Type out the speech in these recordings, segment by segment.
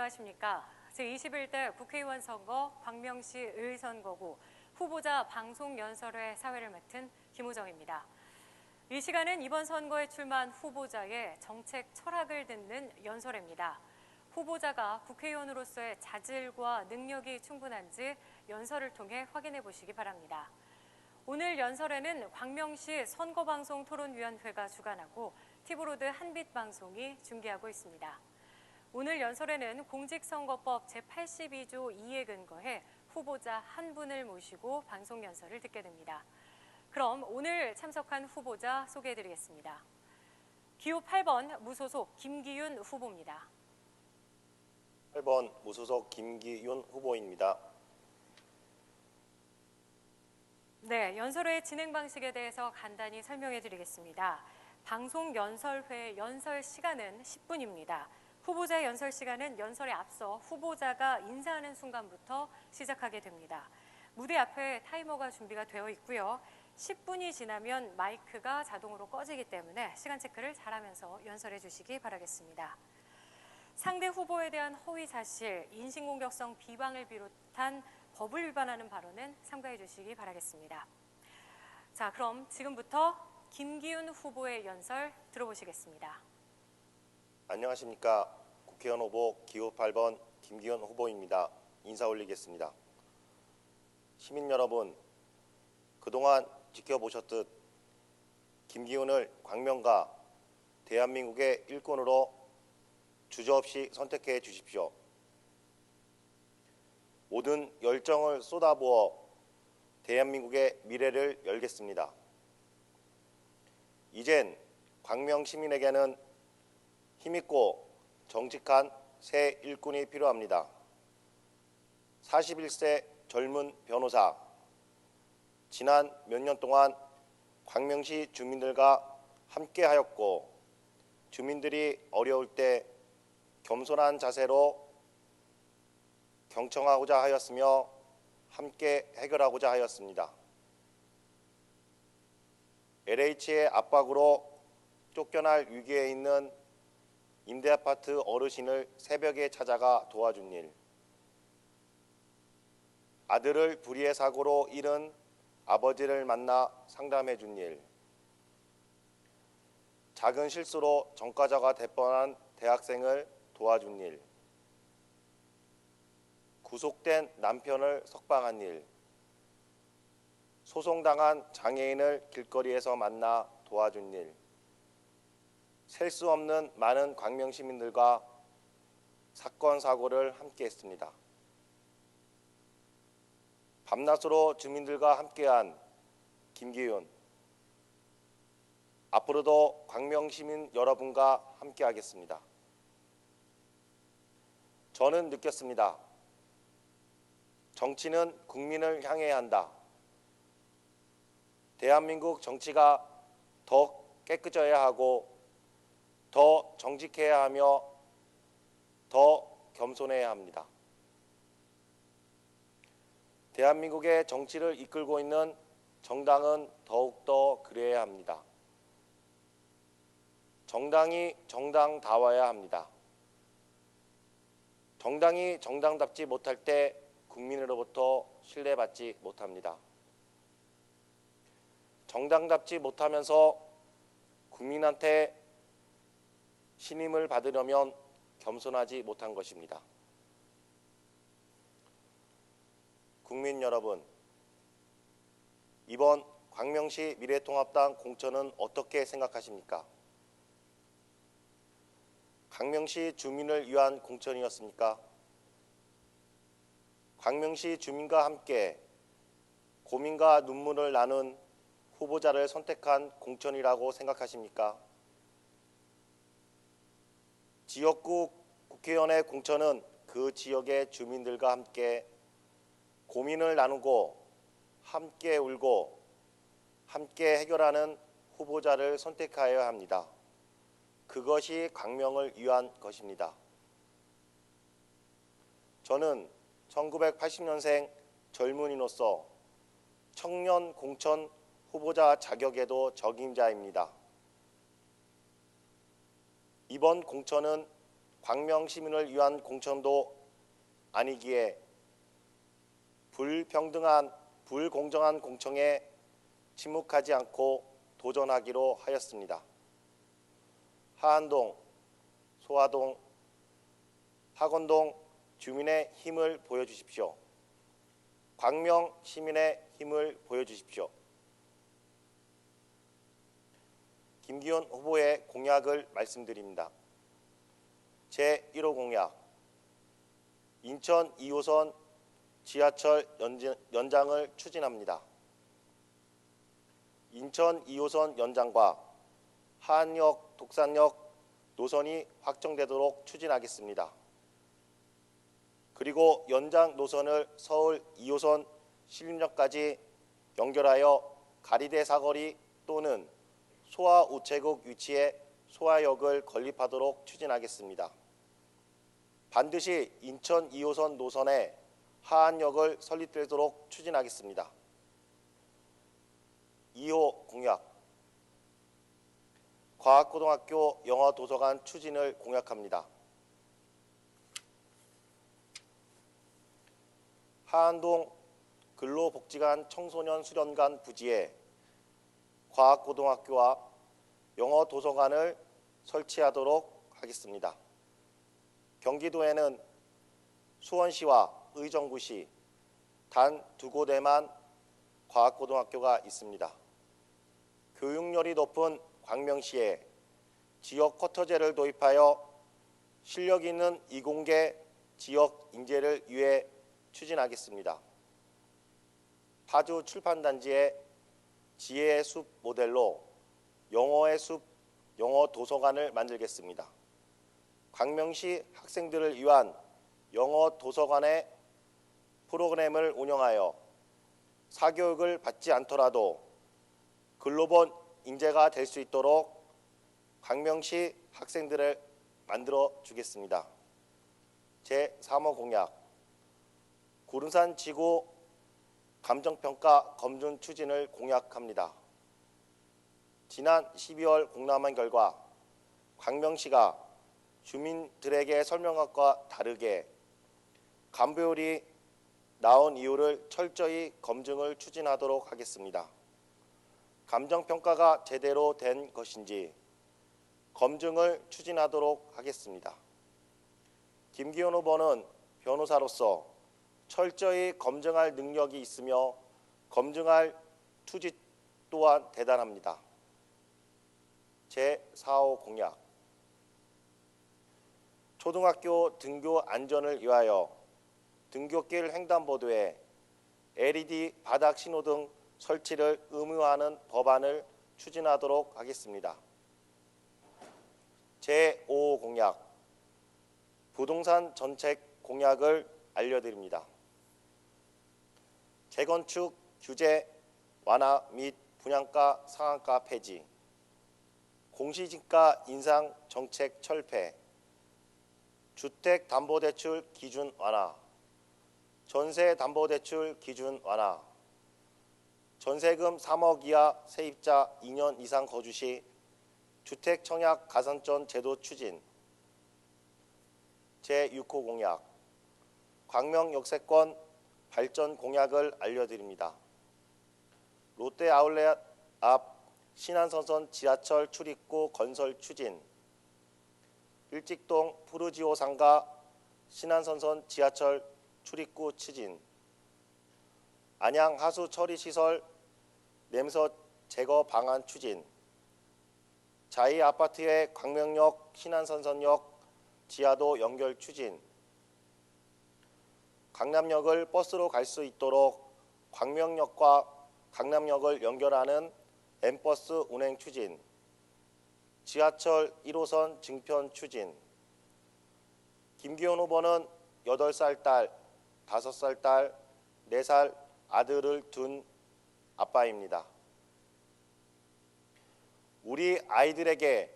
안녕하십니까. 제21대 국회의원 선거 광명시 의선거구 후보자 방송연설회 사회를 맡은 김우정입니다. 이 시간은 이번 선거에 출마한 후보자의 정책 철학을 듣는 연설회입니다. 후보자가 국회의원으로서의 자질과 능력이 충분한지 연설을 통해 확인해 보시기 바랍니다. 오늘 연설회는 광명시 선거방송토론위원회가 주관하고 티브로드 한빛방송이 중계하고 있습니다. 오늘 연설회는 공직선거법 제82조 2에 근거해 후보자 한 분을 모시고 방송 연설을 듣게 됩니다. 그럼 오늘 참석한 후보자 소개해드리겠습니다. 기호 8번 무소속 김기윤 후보입니다. 8번 무소속 김기윤 후보입니다. 네, 연설회 진행 방식에 대해서 간단히 설명해드리겠습니다. 방송 연설회 연설 시간은 10분입니다. 후보자의 연설 시간은 연설에 앞서 후보자가 인사하는 순간부터 시작하게 됩니다. 무대 앞에 타이머가 준비가 되어 있고요. 10분이 지나면 마이크가 자동으로 꺼지기 때문에 시간 체크를 잘하면서 연설해 주시기 바라겠습니다. 상대 후보에 대한 허위 사실, 인신공격성 비방을 비롯한 법을 위반하는 발언은 삼가해 주시기 바라겠습니다. 자, 그럼 지금부터 김기윤 후보의 연설 들어보시겠습니다. 안녕하십니까. 국회의원 후보 기호 8번 김기윤 후보입니다. 인사 올리겠습니다. 시민 여러분, 그동안 지켜보셨듯 김기윤을 광명과 대한민국의 일꾼으로 주저없이 선택해 주십시오. 모든 열정을 쏟아부어 대한민국의 미래를 열겠습니다. 이젠 광명 시민에게는 힘있고 정직한 새 일꾼이 필요합니다. 41세 젊은 변호사, 지난 몇 년 동안 광명시 주민들과 함께하였고 주민들이 어려울 때 겸손한 자세로 경청하고자 하였으며 함께 해결하고자 하였습니다. LH의 압박으로 쫓겨날 위기에 있는 임대아파트 어르신을 새벽에 찾아가 도와준 일, 아들을 불의의 사고로 잃은 아버지를 만나 상담해 준 일, 작은 실수로 전과자가 될 뻔한 대학생을 도와준 일, 구속된 남편을 석방한 일, 소송당한 장애인을 길거리에서 만나 도와준 일, 셀 수 없는 많은 광명 시민들과 사건 사고를 함께 했습니다. 밤낮으로 주민들과 함께한 김기윤, 앞으로도 광명 시민 여러분과 함께하겠습니다. 저는 느꼈습니다. 정치는 국민을 향해야 한다. 대한민국 정치가 더 깨끗해야 하고 더 정직해야 하며 더 겸손해야 합니다. 대한민국의 정치를 이끌고 있는 정당은 더욱더 그래야 합니다. 정당이 정당다워야 합니다. 정당이 정당답지 못할 때 국민으로부터 신뢰받지 못합니다. 정당답지 못하면서 국민한테 신임을 받으려면 겸손하지 못한 것입니다. 국민 여러분, 이번 광명시 미래통합당 공천은 어떻게 생각하십니까? 광명시 주민을 위한 공천이었습니까? 광명시 주민과 함께 고민과 눈물을 나눈 후보자를 선택한 공천이라고 생각하십니까? 지역구 국회의원의 공천은 그 지역의 주민들과 함께 고민을 나누고 함께 울고 함께 해결하는 후보자를 선택하여야 합니다. 그것이 광명을 위한 것입니다. 저는 1980년생 젊은이로서 청년 공천 후보자 자격에도 적임자입니다. 이번 공천은 광명 시민을 위한 공천도 아니기에 불공정한 공청에 침묵하지 않고 도전하기로 하였습니다. 하안동, 소화동, 학원동 주민의 힘을 보여주십시오. 광명 시민의 힘을 보여주십시오. 김기현 후보의 공약을 말씀드립니다. 제1호 공약, 인천 2호선 지하철 연장을 추진합니다. 인천 2호선 연장과 하안역, 독산역 노선이 확정되도록 추진하겠습니다. 그리고 연장 노선을 서울 2호선 신림역까지 연결하여 가리대 사거리 또는 소아 우체국 위치에 소아역을 건립하도록 추진하겠습니다. 반드시 인천 2호선 노선에 하안역을 설립되도록 추진하겠습니다. 2호 공약, 과학고등학교 영어도서관 추진을 공약합니다. 하안동 근로복지관 청소년 수련관 부지에 과학고등학교와 영어도서관을 설치하도록 하겠습니다. 경기도에는 수원시와 의정부시 단 2곳에만 과학고등학교가 있습니다. 교육열이 높은 광명시에 지역 쿼터제를 도입하여 실력 있는 이공계 지역 인재를 위해 추진하겠습니다. 파주 출판단지의 지혜의 숲 모델로 영어의 숲 영어 도서관을 만들겠습니다. 광명시 학생들을 위한 영어 도서관의 프로그램을 운영하여 사교육을 받지 않더라도 글로벌 인재가 될 수 있도록 광명시 학생들을 만들어 주겠습니다. 제3호 공약, 구름산 지구 감정평가 검증 추진을 공약합니다. 지난 12월 공람한 결과 광명시가 주민들에게 설명한 것과 다르게 간부율이 나온 이유를 철저히 검증을 추진하도록 하겠습니다. 감정평가가 제대로 된 것인지 검증을 추진하도록 하겠습니다. 김기현 후보는 변호사로서 철저히 검증할 능력이 있으며 검증할 투지 또한 대단합니다. 제4호 공약, 초등학교 등교 안전을 위하여 등굣길 횡단보도에 LED 바닥 신호등 설치를 의무화하는 법안을 추진하도록 하겠습니다. 제5호 공약, 부동산 정책 공약을 알려드립니다. 재건축 규제 완화 및 분양가 상한가 폐지, 공시지가 인상 정책 철폐, 주택담보대출 기준 완화, 전세담보대출 기준 완화, 전세금 3억 이하 세입자 2년 이상 거주 시 주택청약 가산점 제도 추진. 제6호 공약, 광명 역세권 발전 공약을 알려드립니다. 롯데 아울렛 앞 신안선선 지하철 출입구 건설 추진, 일직동 푸르지오 상가 신안선선 지하철 출입구 추진, 안양 하수 처리 시설 냄새 제거 방안 추진, 자이 아파트의 광명역 신안선선역 지하도 연결 추진, 강남역을 버스로 갈 수 있도록 광명역과 강남역을 연결하는 M버스 운행 추진, 지하철 1호선 증편 추진. 김기현 후보는 8살 딸, 5살 딸, 4살 아들을 둔 아빠입니다. 우리 아이들에게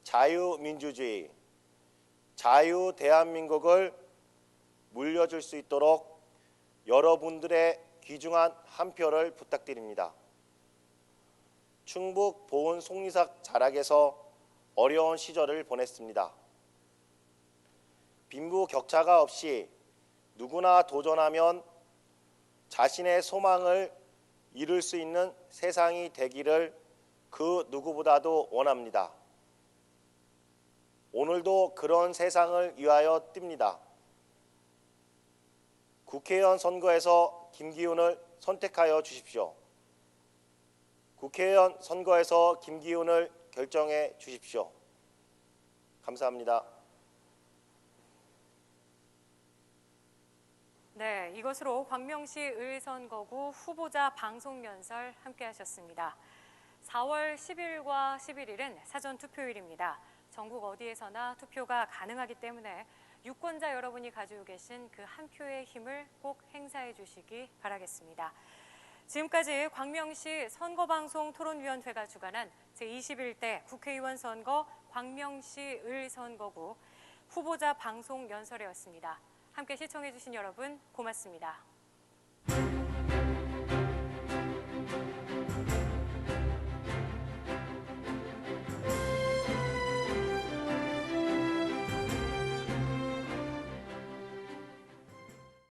자유민주주의, 자유 대한민국을 물려줄 수 있도록 여러분들의 귀중한 한 표를 부탁드립니다. 충북 보은 송리삭 자락에서 어려운 시절을 보냈습니다. 빈부격차가 없이 누구나 도전하면 자신의 소망을 이룰 수 있는 세상이 되기를 그 누구보다도 원합니다. 오늘도 그런 세상을 위하여 뜁니다. 국회의원 선거에서 김기훈을 선택하여 주십시오. 국회의원 선거에서 김기훈을 결정해 주십시오. 감사합니다. 네, 이것으로 광명시 의선거구 후보자 방송 연설 함께 하셨습니다. 4월 10일과 11일은 사전 투표일입니다. 전국 어디에서나 투표가 가능하기 때문에 유권자 여러분이 가지고 계신 그 한 표의 힘을 꼭 행사해 주시기 바라겠습니다. 지금까지 광명시 선거방송 토론위원회가 주관한 제21대 국회의원 선거 광명시 의선거구 후보자 방송 연설회였습니다. 함께 시청해 주신 여러분 고맙습니다.